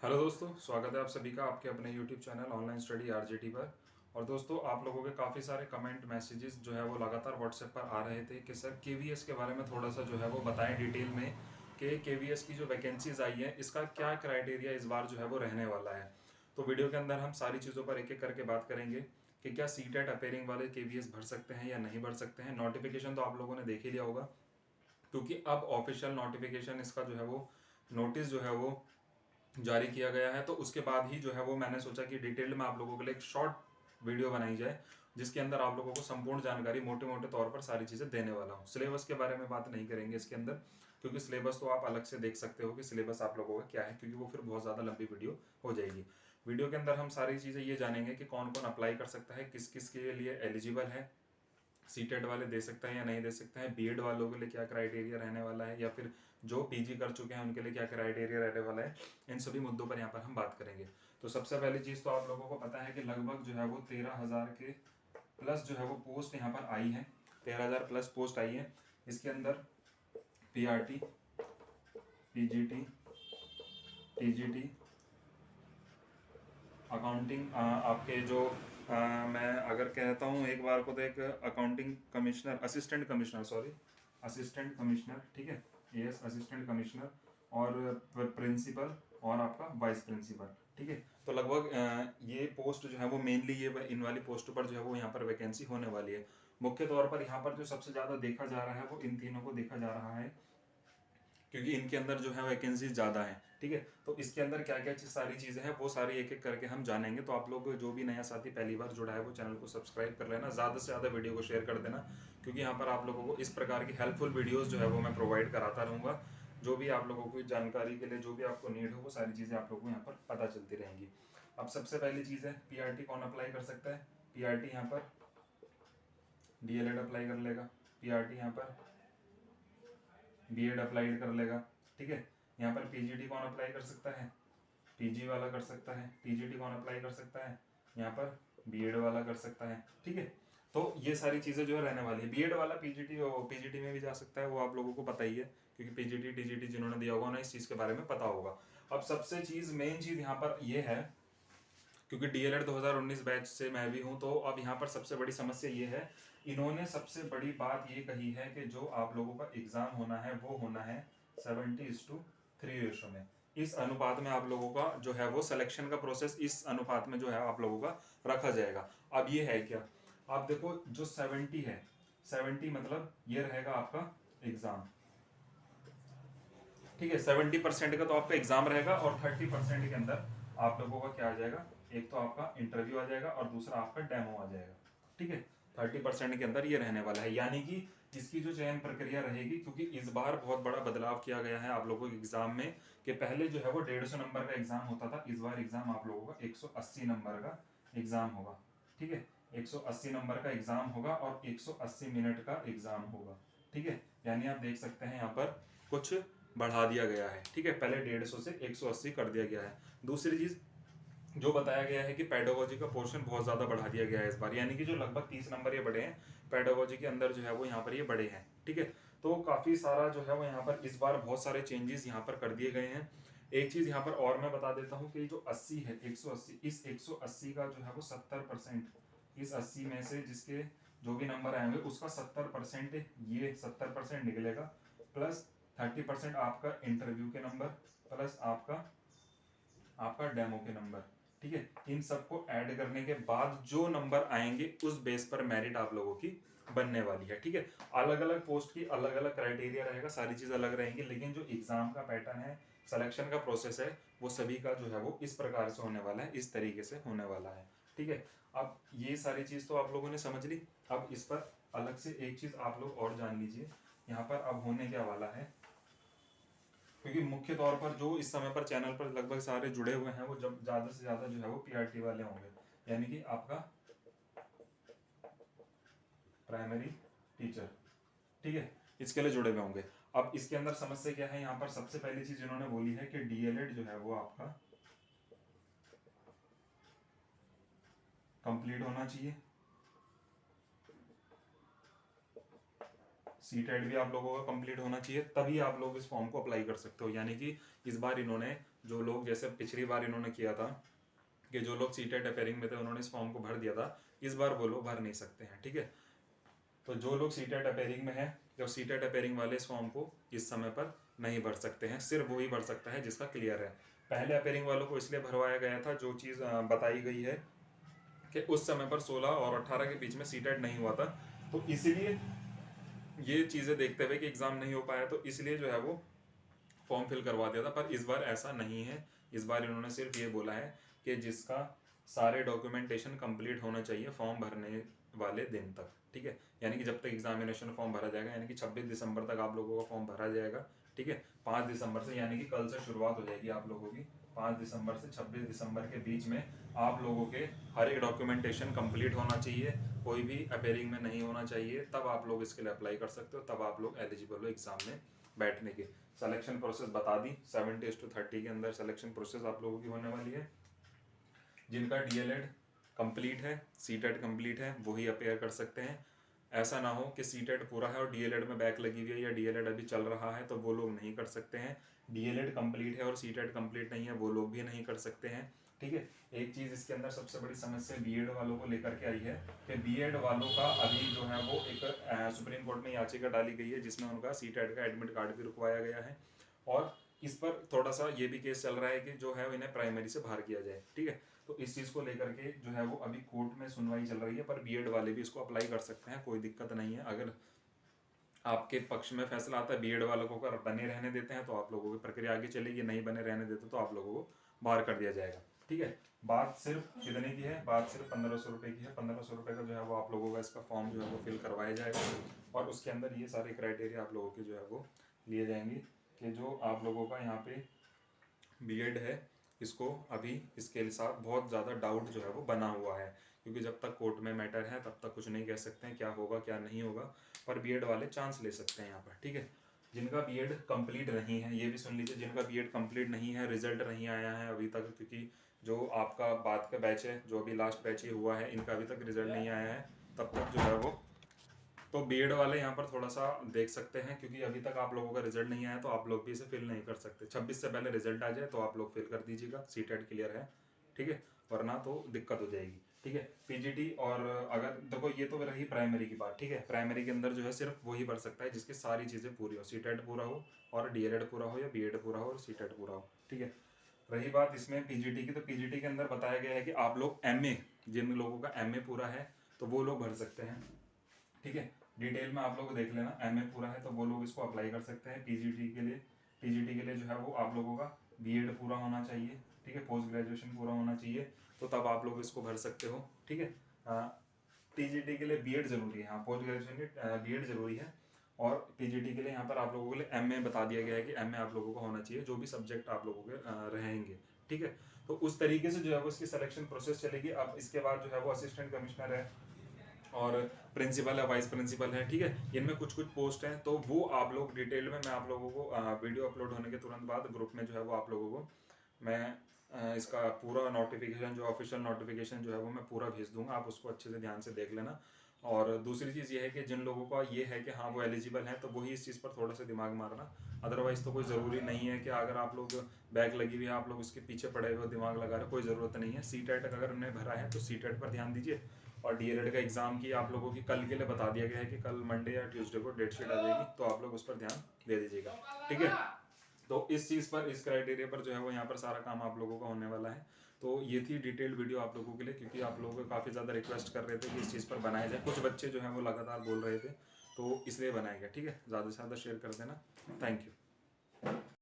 Hello दोस्तों, स्वागत है आप सभी का आपके अपने YouTube channel online study RJT पर। और दोस्तों, आप लोगों के काफ़ी सारे कमेंट मैसेजेस जो है वो लगातार व्हाट्सएप पर आ रहे थे कि सर केवीएस के बारे में थोड़ा सा जो है वो बताएं डिटेल में कि केवीएस की जो वैकेंसीज आई है इसका क्या क्राइटेरिया इस बार जो है वो रहने वाला है। तो वीडियो के अंदर हम सारी चीज़ों पर एक एक करके बात करेंगे कि क्या सीटेट अपेयरिंग वाले केवीएस भर सकते हैं या नहीं भर सकते हैं। नोटिफिकेशन तो आप लोगों ने देख ही लिया होगा, क्योंकि अब ऑफिशियल नोटिफिकेशन इसका जो है वो नोटिस जो है वो जारी किया गया है। तो उसके बाद ही जो है वो मैंने सोचा कि डिटेल में आप लोगों के लिए एक शॉर्ट वीडियो बनाई जाए, जिसके अंदर आप लोगों को संपूर्ण जानकारी मोटे मोटे तौर पर सारी चीज़ें देने वाला हूँ। सिलेबस के बारे में बात नहीं करेंगे इसके अंदर, क्योंकि सिलेबस तो आप अलग से देख सकते हो कि सिलेबस आप लोगों का क्या है, क्योंकि वो फिर बहुत ज़्यादा लंबी वीडियो हो जाएगी। वीडियो के अंदर हम सारी चीज़ें ये जानेंगे कि कौन कौन अप्लाई कर सकता है, किस किस के लिए एलिजिबल है, सीटेट वाले दे सकते हैं या नहीं दे सकते हैं, बीएड वालों के लिए क्या क्राइटेरिया रहने वाला है, या फिर जो पीजी कर चुके हैं उनके लिए क्या क्राइटेरिया रहने वाला है। इन सभी मुद्दों पर यहाँ पर हम बात करेंगे। तो सबसे पहली चीज़ तो आप लोगों को पता है कि लगभग जो है वो 13,000 के प्लस जो है वो पोस्ट यहाँ पर आई है। 13,000 प्लस पोस्ट आई है। इसके अंदर पीआरटी, पीजीटी, टीजीटी, अकाउंटिंग, आपके जो मैं अगर कहता हूँ एक बार को, तो एक accounting commissioner, assistant commissioner, sorry, assistant commissioner, ठीक है, यस, असिस्टेंट कमिश्नर, और प्रिंसिपल, और आपका वाइस प्रिंसिपल, ठीक है। तो लगभग ये पोस्ट जो है वो मेनली ये इन वाली पोस्ट पर जो है वो यहाँ पर वैकेंसी होने वाली है। मुख्य तौर पर यहाँ पर जो सबसे ज़्यादा देखा जा रहा है वो इन तीनों को देखा जा रहा है, क्योंकि इनके अंदर जो है वैकेंसी ज़्यादा है, ठीक है। तो इसके अंदर क्या क्या सारी चीज़ें हैं वो सारी एक एक करके हम जानेंगे। तो आप लोग जो भी नया साथी पहली बार जुड़ा है वो चैनल को सब्सक्राइब कर लेना, ज़्यादा से ज़्यादा वीडियो को शेयर कर देना, क्योंकि यहाँ पर आप लोगों को इस प्रकार की हेल्पफुल वीडियोज़ जो है वो मैं प्रोवाइड कराता रहूँगा। जो भी आप लोगों को जानकारी के लिए जो भी आपको नीड हो वो सारी चीज़ें आप लोगों को यहाँ पर पता चलती रहेंगी। अब सबसे पहली चीज़ है पीआरटी कौन अप्लाई कर सकता है। पीआरटी यहाँ पर डीएलएड अप्लाई कर लेगा, पीआरटी यहाँ पर बीएड अप्लाई कर लेगा, ठीक है। यहाँ पर पीजीटी कौन अप्लाई कर सकता है, पीजी वाला कर सकता है। टीजीटी कौन अप्लाई कर सकता है, यहाँ पर बीएड वाला कर सकता है, ठीक है। तो ये सारी चीज़ें जो है रहने वाली है। बीएड वाला पीजीटी पीजीटी में भी जा सकता है, वो आप लोगों को पता ही है, क्योंकि पीजीटी टीजीटी जिन्होंने दिया होगा ना इस चीज़ के बारे में पता होगा। अब सबसे चीज़ मेन चीज़ यहाँ पर ये है, क्योंकि डीएलएड 2019 बैच से मैं भी हूँ, तो अब यहाँ पर सबसे बड़ी समस्या ये है, इन्होंने सबसे बड़ी बात ये कही है कि जो आप लोगों का एग्जाम होना है वो होना है 70:3 रेशो में। इस अनुपात में आप लोगों का जो है वो सिलेक्शन का प्रोसेस इस अनुपात में जो है आप लोगों का रखा जाएगा। अब ये है क्या, आप देखो जो 70 है, 70 मतलब ये रहेगा आपका एग्जाम, ठीक है। 70% का तो आपका एग्जाम रहेगा, और 30% के अंदर आप लोगों का क्या आ जाएगा, एक तो आपका इंटरव्यू आ जाएगा और दूसरा आपका डेमो आ जाएगा, ठीक है। 30% के अंदर ये रहने वाला है, यानी कि इसकी जो चयन प्रक्रिया रहेगी, क्योंकि इस बार बहुत बड़ा बदलाव किया गया है आप लोगों के एग्जाम में, कि पहले जो है वो 150 नंबर का एग्जाम होता था, इस बार एग्जाम आप लोगों का 180 नंबर का एग्जाम होगा, ठीक है। 180 नंबर का एग्जाम होगा और 180 मिनट का एग्जाम होगा, ठीक है। यानी आप देख सकते हैं यहाँ पर कुछ बढ़ा दिया गया है, ठीक है। पहले 150 से 180 कर दिया गया है। दूसरी चीज जो बताया गया है कि पेडागोजी का पोर्शन बहुत ज्यादा बढ़ा दिया गया है इस बार, यानी कि जो लगभग 30 नंबर ये बढ़े हैं पेडागोजी के अंदर जो है वो यहाँ पर ये बढ़े हैं, ठीक है। तो काफी सारा जो है वो यहाँ पर इस बार बहुत सारे चेंजेस यहाँ पर कर दिए गए हैं। एक चीज यहाँ पर और मैं बता देता हूँ कि जो 80 है, 180, इस 180 का जो है वो 70%, इस 80 में से जिसके जो भी नंबर आएंगे उसका 70% ये 70% निकलेगा, प्लस 30% आपका इंटरव्यू के नंबर, प्लस आपका आपका डेमो के नंबर, ठीक है। इन सबको ऐड करने के बाद जो नंबर आएंगे उस बेस पर मेरिट आप लोगों की बनने वाली है, ठीक है। अलग अलग पोस्ट की अलग अलग क्राइटेरिया रहेगा, सारी चीज अलग रहेंगी, लेकिन जो एग्जाम का पैटर्न है, सिलेक्शन का प्रोसेस है, वो सभी का जो है वो इस प्रकार से होने वाला है, इस तरीके से होने वाला है, ठीक है। अब ये सारी चीज तो आप लोगों ने समझ ली। अब इस पर अलग से एक चीज आप लोग और जान लीजिए, यहाँ पर अब होने क्या वाला है, क्योंकि मुख्य तौर पर जो इस समय पर चैनल पर लगभग सारे जुड़े हुए हैं वो जब ज्यादा से ज्यादा जो है वो पीआरटी वाले होंगे, यानी कि आपका प्राइमरी टीचर, ठीक है, इसके लिए जुड़े हुए होंगे। अब इसके अंदर समस्या क्या है, यहाँ पर सबसे पहली चीज इन्होंने बोली है कि डीएलएड जो है वो आपका कंप्लीट होना चाहिए, सीटेट भी आप लोगों का कंप्लीट होना चाहिए, तभी आप लोग इस फॉर्म को अप्लाई कर सकते हो। यानी कि इस बार इन्होंने, जो लोग जैसे पिछली बार इन्होंने किया था कि जो लोग सीटेट अपेयरिंग में थे उन्होंने इस फॉर्म को भर दिया था, इस बार वो लोग भर नहीं सकते हैं, ठीक है। तो जो लोग सीटेट अपेयरिंग में है, जो सीटेट अपेयरिंग वाले इस फॉर्म को इस समय पर नहीं भर सकते हैं, सिर्फ वही भर सकता है जिसका क्लियर है। पहले अपेयरिंग वालों को इसलिए भरवाया गया था, जो चीज़ बताई गई है कि उस समय पर 16 और 18 के बीच में सीटेट नहीं हुआ था, तो इसलिए ये चीज़ें देखते हुए कि एग्ज़ाम नहीं हो पाया, तो इसलिए जो है वो फॉर्म फिल करवा दिया था। पर इस बार ऐसा नहीं है, इस बार इन्होंने सिर्फ ये बोला है कि जिसका सारे डॉक्यूमेंटेशन कंप्लीट होना चाहिए फॉर्म भरने वाले दिन तक, ठीक है। यानी कि जब तक एग्जामिनेशन फॉर्म भरा जाएगा, यानी कि 26 दिसंबर तक आप लोगों का फॉर्म भरा जाएगा, ठीक है। 5 दिसंबर से, यानी कि कल से शुरुआत हो जाएगी आप लोगों की। 5 दिसंबर से 26 दिसंबर के बीच में आप लोगों के हर एक डॉक्यूमेंटेशन कंप्लीट होना चाहिए, कोई भी अपेयरिंग में नहीं होना चाहिए, तब आप लोग इसके लिए अप्लाई कर सकते हो, तब आप लोग एलिजिबल हो एग्जाम में बैठने के। सिलेक्शन प्रोसेस बता दी, 70:30 के अंदर सिलेक्शन प्रोसेस आप लोगों की होने वाली है। जिनका डीएलएड कंप्लीट है, सीटेट कंप्लीट है, वही अपेयर कर सकते हैं। ऐसा ना हो कि सीटेट पूरा है और डीएलएड में बैक लगी हुई है या डीएलएड अभी चल रहा है, तो वो लोग नहीं कर सकते हैं। डीएलएड कंप्लीट है और सीटेट कंप्लीट नहीं है, वो लोग भी नहीं कर सकते हैं, ठीक है। एक चीज़ इसके अंदर सबसे बड़ी समस्या बीएड वालों को लेकर के आई है कि बीएड वालों का अभी जो है वो एक सुप्रीम कोर्ट में याचिका डाली गई है, जिसमें उनका सीटेट का एडमिट कार्ड भी रुकवाया गया है, और इस पर थोड़ा सा ये भी केस चल रहा है कि जो है इन्हें प्राइमरी से बाहर किया जाए, ठीक है। तो इस चीज़ को लेकर के जो है वो अभी कोर्ट में सुनवाई चल रही है, पर बीएड वाले भी इसको अप्लाई कर सकते हैं, कोई दिक्कत नहीं है। अगर आपके पक्ष में फैसला आता है बीएड वालों को अगर बने रहने देते हैं तो आप लोगों की प्रक्रिया आगे चलेगी, नहीं बने रहने देते तो आप लोगों को बाहर कर दिया जाएगा, ठीक है। बात सिर्फ कितने की है, बात सिर्फ 1500 रुपये की है। 1500 रुपये का जो है वो आप लोगों का इसका फॉर्म जो है वो फिल करवाया जाएगा, और उसके अंदर ये सारे क्राइटेरिया आप लोगों के जो है वो लिए जाएंगे कि जो आप लोगों का यहाँ पे बीएड है, इसको अभी इसके साथ बहुत ज़्यादा डाउट जो है वो बना हुआ है, क्योंकि जब तक कोर्ट में मैटर है तब तक कुछ नहीं कह सकते हैं क्या होगा क्या नहीं होगा, पर बीएड वाले चांस ले सकते हैं यहाँ पर, ठीक है। जिनका बीएड कंप्लीट नहीं है, ये भी सुन लीजिए, जिनका बीएड कंप्लीट नहीं है, रिजल्ट नहीं आया है अभी तक, क्योंकि जो आपका बाद का बैच है, जो अभी लास्ट बैच ही हुआ है, इनका अभी तक रिजल्ट नहीं आया है, तब तक जो है वो, तो बीएड वाले यहाँ पर थोड़ा सा देख सकते हैं, क्योंकि अभी तक आप लोगों का रिजल्ट नहीं आया तो आप लोग भी इसे फिल नहीं कर सकते। 26 से पहले रिजल्ट आ जाए तो आप लोग फिल कर दीजिएगा, सीटेट क्लियर है, ठीक है, वरना तो दिक्कत हो जाएगी, ठीक है। पीजीटी, और अगर देखो ये तो रही प्राइमरी की बात, ठीक है। प्राइमरी के अंदर जो है सिर्फ वही भर सकता है जिसकी सारी चीज़ें पूरी हो, सीटेट पूरा हो और डीएलएड पूरा हो या बीएड पूरा हो और सीटेट पूरा हो, ठीक है। रही बात इसमें पीजीटी की, तो पीजीटी के अंदर बताया गया है कि आप लोग एमए, जिन लोगों का एमए पूरा है तो वो लोग भर सकते हैं, ठीक है। डिटेल में आप लोग देख लेना, एमए पूरा है तो वो लोग इसको अप्लाई कर सकते हैं पीजीटी के लिए। पीजीटी के लिए जो है वो आप लोगों का बीएड पूरा होना चाहिए, ठीक है, पोस्ट ग्रेजुएशन पूरा होना चाहिए, तो तब आप लोग इसको भर सकते हो, ठीक है। पीजीटी के लिए बीएड जरूरी है, हाँ, पोस्ट ग्रेजुएशन बीएड जरूरी है, और पीजीटी के लिए यहाँ पर आप लोगों के लिए एमए बता दिया गया है कि एमए आप लोगों को होना चाहिए, जो भी सब्जेक्ट आप लोगों के रहेंगे, ठीक है। तो उस तरीके से जो है वो इसकी सिलेक्शन प्रोसेस चलेगी। अब इसके बाद जो है वो असिस्टेंट कमिश्नर है और प्रिंसिपल है, वाइस प्रिंसिपल है, ठीक है। इनमें कुछ कुछ पोस्ट हैं, तो वो आप लोग डिटेल में मैं आप लोगों को वीडियो अपलोड होने के तुरंत बाद ग्रुप में जो है वो आप लोगों को मैं इसका पूरा नोटिफिकेशन, जो ऑफिशियल नोटिफिकेशन जो है वो मैं पूरा भेज दूंगा, आप उसको अच्छे से ध्यान से देख लेना। और दूसरी चीज़ ये है कि जिन लोगों का ये है कि हाँ वो एलिजिबल हैं, तो वही इस चीज़ पर थोड़ा सा दिमाग मारना, अदरवाइज़ तो कोई ज़रूरी नहीं है कि अगर आप लोग बैक लगी हुई है आप लोग उसके पीछे पड़े हुए दिमाग लगा रहे, कोई ज़रूरत नहीं है। सीटेट अगर उन्हें भरा है तो सीटेट पर ध्यान दीजिए, और डीएलएड का एग्ज़ाम की आप लोगों की कल के लिए बता दिया गया है कि कल मंडे या ट्यूसडे को डेट शीट आ जाएगी, तो आप लोग उस पर ध्यान दे दीजिएगा, ठीक है। तो इस चीज़ पर, इस क्राइटेरिया पर जो है वो यहाँ पर सारा काम आप लोगों का होने वाला है। तो ये थी डिटेल्ड वीडियो आप लोगों के लिए, क्योंकि आप लोगों को काफ़ी ज़्यादा रिक्वेस्ट कर रहे थे कि इस चीज़ पर बनाया जाए, कुछ बच्चे जो हैं वो लगातार बोल रहे थे, तो इसलिए बनाया गया, ठीक है। ज़्यादा से ज़्यादा शेयर कर देना, थैंक यू।